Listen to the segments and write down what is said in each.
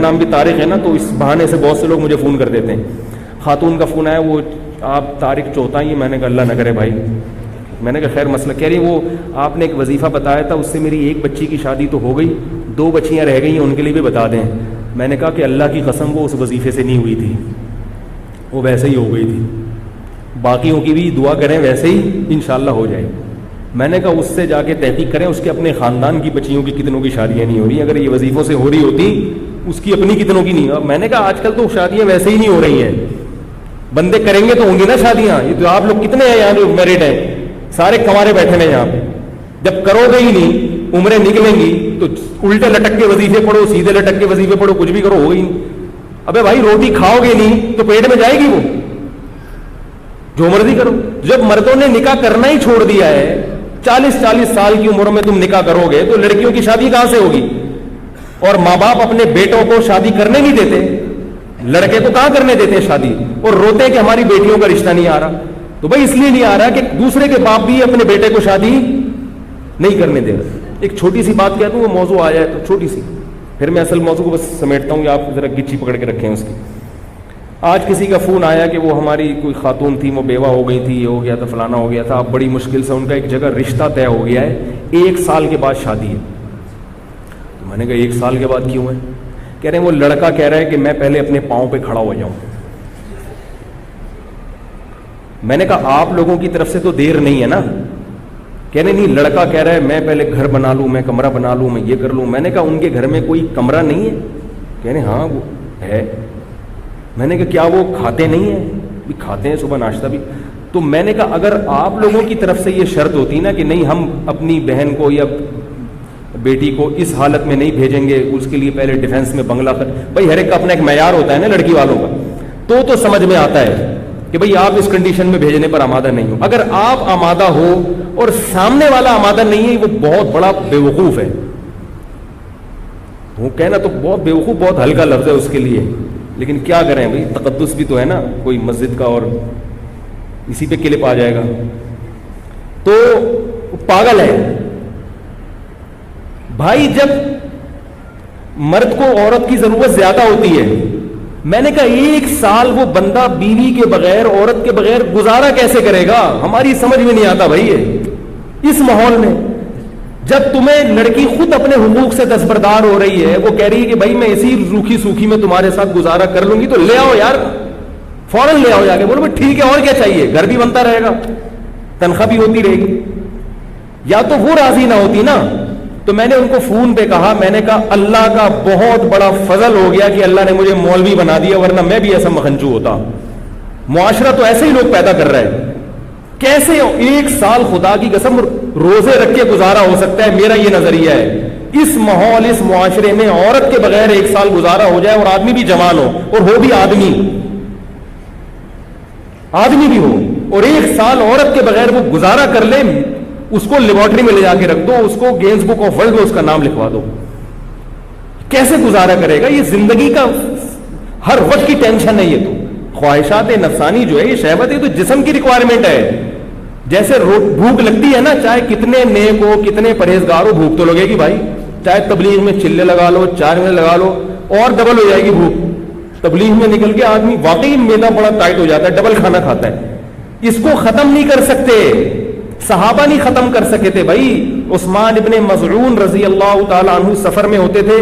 نام بھی طارق ہے نا, تو اس بہانے سے بہت سے لوگ مجھے فون کر دیتے ہیں. خاتون کا فون آیا, وہ آپ طارق چوتھا ہی. میں نے کہا اللہ نہ کرے بھائی. میں نے کہا خیر مسئلہ. کہہ رہی وہ آپ نے ایک وظیفہ بتایا تھا, اس سے میری ایک بچی کی شادی تو ہو گئی, 2 بچیاں رہ گئی ہیں, ان کے لیے بھی بتا دیں. میں نے کہا کہ اللہ کی قسم وہ اس وظیفے سے نہیں ہوئی تھی, وہ ویسے ہی ہو گئی تھی. باقیوں کی بھی دعا کریں ویسے ہی انشاءاللہ ہو جائے. میں نے کہا اس سے جا کے تحقیق کریں, اس کے اپنے خاندان کی بچیوں کی کتنوں کی شادیاں نہیں ہو رہی. اگر یہ وظیفوں سے ہو رہی ہوتی, اس کی اپنی کتنوں کی نہیں. میں نے کہا آج کل تو شادیاں ویسے ہی نہیں ہو رہی ہیں, بندے کریں گے تو ہوں گی نا شادیاں. یہ تو آپ لوگ کتنے ہیں یہاں جو میرڈ ہیں, سارے کنوارے بیٹھے ہیں یہاں پہ. جب کرو گے ہی نہیں, عمریں نکلیں گی تو الٹے لٹک کے وظیفے پڑھو, سیدھے لٹک کے وظیفے پڑھو, کچھ بھی کرو, ہوگی نہیں. ابے بھائی روٹی کھاؤ گے نہیں تو پیٹ میں جائے گی, وہ جو مرضی کرو. جب مردوں نے نکاح کرنا ہی چھوڑ دیا ہے, 40 سال کی عمر میں تم نکاح کرو گے تو لڑکیوں کی شادی کہاں سے ہوگی؟ اور ماں باپ اپنے بیٹوں کو شادی کرنے نہیں دیتے, لڑکے تو کہاں کرنے دیتے ہیں شادی, اور روتے ہیں کہ ہماری بیٹیوں کا رشتہ نہیں آ رہا. تو بھائی اس لیے نہیں آ رہا کہ دوسرے کے باپ بھی اپنے بیٹے کو شادی نہیں کرنے دے رہے. ایک چھوٹی سی بات کہتا ہوں, وہ موضوع آ جائے تو چھوٹی سی, پھر میں اصل موضوع کو بس سمیٹتا ہوں, آپ ذرا گچی پکڑ کے رکھیں اس کی. آج کسی کا فون آیا کہ وہ ہماری کوئی خاتون تھی, وہ بیوہ ہو گئی تھی, یہ ہو گیا تھا, فلانا ہو گیا تھا. اب بڑی مشکل سے ان کا ایک جگہ رشتہ طے ہو گیا ہے, 1 سال کے بعد شادی ہے. تو میں نے کہا 1 سال کے بعد کیوں ہے؟ کہہ رہے ہیں وہ لڑکا کہہ رہا ہے کہ میں پہلے اپنے پاؤں پہ کھڑا ہو جاؤں. میں نے کہا آپ لوگوں کی طرف سے تو دیر نہیں ہے نا. کہہ رہے نہیں, لڑکا کہہ رہا ہے میں پہلے گھر بنا لوں, میں کمرہ بنا لوں, میں یہ کر لوں. میں نے کہا ان کے گھر میں کوئی کمرہ نہیں ہے؟ کہہ رہے ہاں وہ ہے. میں نے کہا کیا وہ کھاتے نہیں ہیں؟ بھی کھاتے ہیں, صبح ناشتہ بھی. تو میں نے کہا اگر آپ لوگوں کی طرف سے یہ شرط ہوتی نا کہ نہیں ہم اپنی بہن کو یا بیٹی کو اس حالت میں نہیں بھیجیں گے, اس کے لیے پہلے ڈیفینس میں بنگلہ بھائی ہر ایک کا اپنا ایک معیار ہوتا ہے نا لڑکی والوں کا, تو سمجھ میں آتا ہے کہ بھئی آپ اس کنڈیشن میں بھیجنے پر آمادہ نہیں ہو. اگر آپ آمادہ ہو اور سامنے والا آمادہ نہیں ہے, وہ بہت بڑا بیوقوف ہے. وہ کہنا تو بہت بیوقوف بہت ہلکا لفظ ہے اس کے لیے, لیکن کیا کریں بھئی, تقدس بھی تو ہے نا کوئی مسجد کا, اور اسی پہ کلپ آ جائے گا. تو پاگل ہے بھائی. جب مرد کو عورت کی ضرورت زیادہ ہوتی ہے, میں نے کہا 1 سال وہ بندہ بیوی کے بغیر, عورت کے بغیر گزارا کیسے کرے گا؟ ہماری سمجھ میں نہیں آتا بھائی. اس ماحول میں جب تمہیں لڑکی خود اپنے حقوق سے دستبردار ہو رہی ہے, وہ کہہ رہی ہے کہ بھائی میں اسی روکھی سوکھی میں تمہارے ساتھ گزارا کر لوں گی, تو لے آؤ یار, فوراً لے آؤ جا کے. بولو بھائی ٹھیک ہے, اور کیا چاہیے, گھر بھی بنتا رہے گا, تنخواہ بھی ہوتی رہے گی. یا تو وہ راضی نہ ہوتی نا. تو میں نے ان کو فون پہ کہا, میں نے کہا اللہ کا بہت بڑا فضل ہو گیا کہ اللہ نے مجھے مولوی بنا دیا, ورنہ میں بھی ایسا مکھنچو ہوتا. معاشرہ تو ایسے ہی لوگ پیدا کر رہے ہیں. کیسے 1 سال خدا کی قسم روزے رکھ کے گزارا ہو سکتا ہے؟ میرا یہ نظریہ ہے. اس ماحول, اس معاشرے میں عورت کے بغیر 1 سال گزارا ہو جائے, اور آدمی بھی جوان ہو, اور ہو بھی آدمی بھی ہو, اور 1 سال عورت کے بغیر وہ گزارا کر لے, اس کو لیبارٹری میں لے جا کے رکھ دو, اس کو گینز بک آف ورلڈ میں اس کا نام لکھوا دو. کیسے گزارا کرے گا؟ یہ زندگی کا ہر وقت کی ٹینشن ہے. یہ تو خواہشات نفسانی جو ہے, یہ شہوت ہے, تو جسم کی ریکوائرمنٹ ہے. جیسے بھوک لگتی ہے نا, چاہے کتنے نیک ہو, کتنے پرہیزگار ہو, بھوک تو لگے گی بھائی. چاہے تبلیغ میں چلے لگا لو, 4 مہینے لگا لو, اور ڈبل ہو جائے گی بھوک. تبلیغ میں نکل کے آدمی واقعی میدا بڑا ٹائٹ ہو جاتا ہے, ڈبل کھانا کھاتا ہے. اس کو ختم نہیں کر سکتے, صحابہ نہیں ختم کر سکے تھے بھائی. عثمان ابن مظعون رضی اللہ تعالی عنہ سفر میں ہوتے تھے,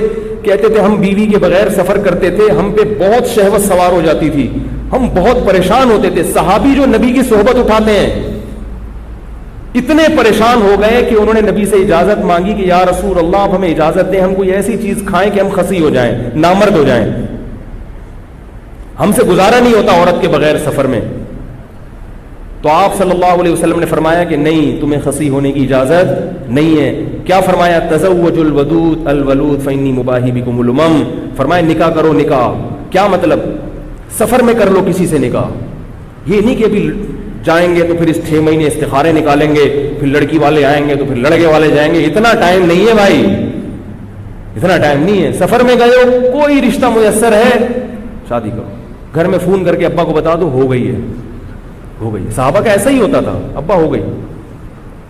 کہتے تھے ہم بیوی کے بغیر سفر کرتے تھے, ہم پہ بہت شہوت سوار ہو جاتی تھی, ہم بہت پریشان ہوتے تھے. صحابی جو نبی کی صحبت اٹھاتے ہیں, اتنے پریشان ہو گئے کہ انہوں نے نبی سے اجازت مانگی کہ یا رسول اللہ آپ ہمیں اجازت دیں, ہم کوئی ایسی چیز کھائیں کہ ہم خسی ہو جائیں, نامرد ہو جائیں, ہم سے گزارا نہیں ہوتا عورت کے بغیر سفر میں. تو آپ صلی اللہ علیہ وسلم نے فرمایا کہ نہیں, تمہیں خسی ہونے کی اجازت نہیں ہے. کیا فرمایا؟ تزوج الودود الولود فانی مباہی بکم الامم. فرمایا نکاح کرو. نکاح کیا مطلب؟ سفر میں کر لو کسی سے نکاح. یہ نہیں کہ ابھی جائیں گے تو پھر اس 6 مہینے استخارے نکالیں گے, پھر لڑکی والے آئیں گے تو پھر لڑکے والے جائیں گے. اتنا ٹائم نہیں ہے بھائی, اتنا ٹائم نہیں ہے. سفر میں گئے ہو, کوئی رشتہ میسر ہے, شادی کرو. گھر میں فون کر کے ابا کو بتا دو, ہو گئی ہے, ہو گئی. صحابہ کا ایسا ہی ہوتا تھا, ابا ہو گئی.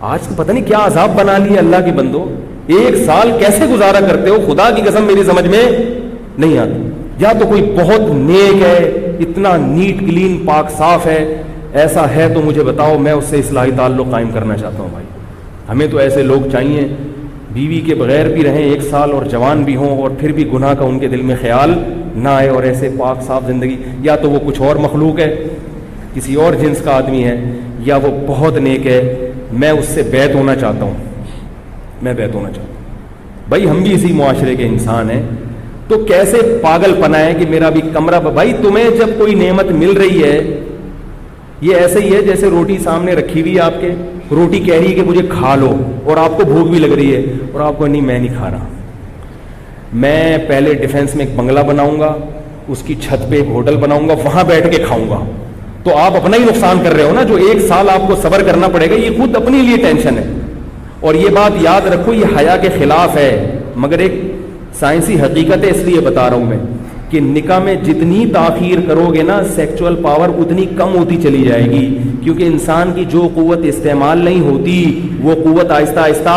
آج تو پتہ نہیں کیا عذاب بنا لیا اللہ کے بندو. 1 سال کیسے گزارا کرتے ہو؟ خدا کی قسم میری سمجھ میں نہیں آتی. یا تو کوئی بہت نیک ہے, اتنا نیٹ کلین پاک صاف ہے, ایسا ہے تو مجھے بتاؤ, میں اس سے اصلاحی تعلق قائم کرنا چاہتا ہوں. بھائی ہمیں تو ایسے لوگ چاہیے, بیوی کے بغیر بھی رہیں 1 سال اور جوان بھی ہوں اور پھر بھی گناہ کا ان کے دل میں خیال نہ آئے, اور ایسے پاک صاف زندگی. یا تو وہ کچھ اور مخلوق ہے, کسی اور جنس کا آدمی ہے, یا وہ بہت نیک ہے, میں اس سے بیعت ہونا چاہتا ہوں, میں بیعت ہونا چاہتا ہوں. بھائی ہم بھی اسی معاشرے کے انسان ہیں, تو کیسے پاگل پنا ہے کہ میرا بھی کمرہ. بھائی تمہیں جب کوئی نعمت مل رہی ہے, یہ ایسے ہی ہے جیسے روٹی سامنے رکھی ہوئی ہے آپ کے, روٹی کہہ رہی ہے کہ مجھے کھا لو, اور آپ کو بھوک بھی لگ رہی ہے, اور آپ کو نہیں میں نہیں کھا رہا, میں پہلے ڈیفینس میں ایک بنگلہ بناؤں گا, اس کی چھت پہ ایک ہوٹل بناؤں گا, وہاں بیٹھ کے کھاؤں گا. تو آپ اپنا ہی نقصان کر رہے ہو نا. جو 1 سال آپ کو صبر کرنا پڑے گا, یہ خود اپنے لیے ٹینشن ہے. اور یہ بات یاد رکھو, یہ حیا کے خلاف ہے, مگر ایک سائنسی حقیقت ہے, اس لیے بتا رہا ہوں میں کہ نکاح میں جتنی تاخیر کرو گے نا, سیکچول پاور اتنی کم ہوتی چلی جائے گی, کیونکہ انسان کی جو قوت استعمال نہیں ہوتی وہ قوت آہستہ آہستہ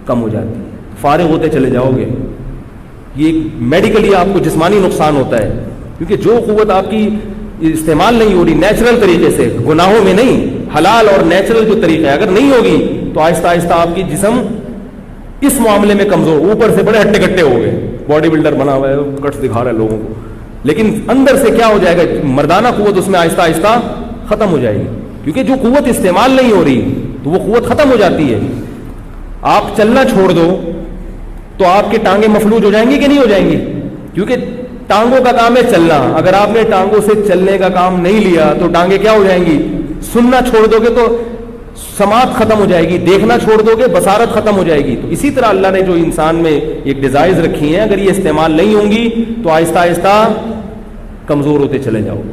کم ہو جاتی ہے, فارغ ہوتے چلے جاؤ گے. یہ میڈیکلی آپ کو جسمانی نقصان ہوتا ہے, کیونکہ جو قوت آپ کی استعمال نہیں ہو رہی نیچرل طریقے سے, گناہوں میں نہیں, حلال اور نیچرل جو طریقہ ہے, اگر نہیں ہوگی تو آہستہ آہستہ آپ کی جسم اس معاملے میں کمزور, اوپر سے بڑے ہٹے کٹے ہو گئے, باڈی بلڈر بنا ہوا ہے, کٹس دکھا رہا ہے لوگوں کو, لیکن اندر سے کیا ہو جائے گا, مردانہ قوت اس میں آہستہ آہستہ ختم ہو جائے گی, کیونکہ جو قوت استعمال نہیں ہو رہی تو وہ قوت ختم ہو جاتی ہے. آپ چلنا چھوڑ دو تو آپ کی ٹانگیں مفلوج ہو جائیں گی کہ نہیں ہو جائیں گی, کیونکہ ٹانگوں کا کام ہے چلنا. اگر آپ نے ٹانگوں سے چلنے کا کام نہیں لیا تو ٹانگیں کیا ہو جائیں گی, سننا چھوڑ دو گے تو سماعت ختم ہو جائے گی, دیکھنا چھوڑ دو گے بصارت ختم ہو جائے گی. تو اسی طرح اللہ نے جو انسان میں ایک ڈیزائرز رکھی ہیں, اگر یہ استعمال نہیں ہوں گی تو آہستہ آہستہ کمزور ہوتے چلے جاؤ.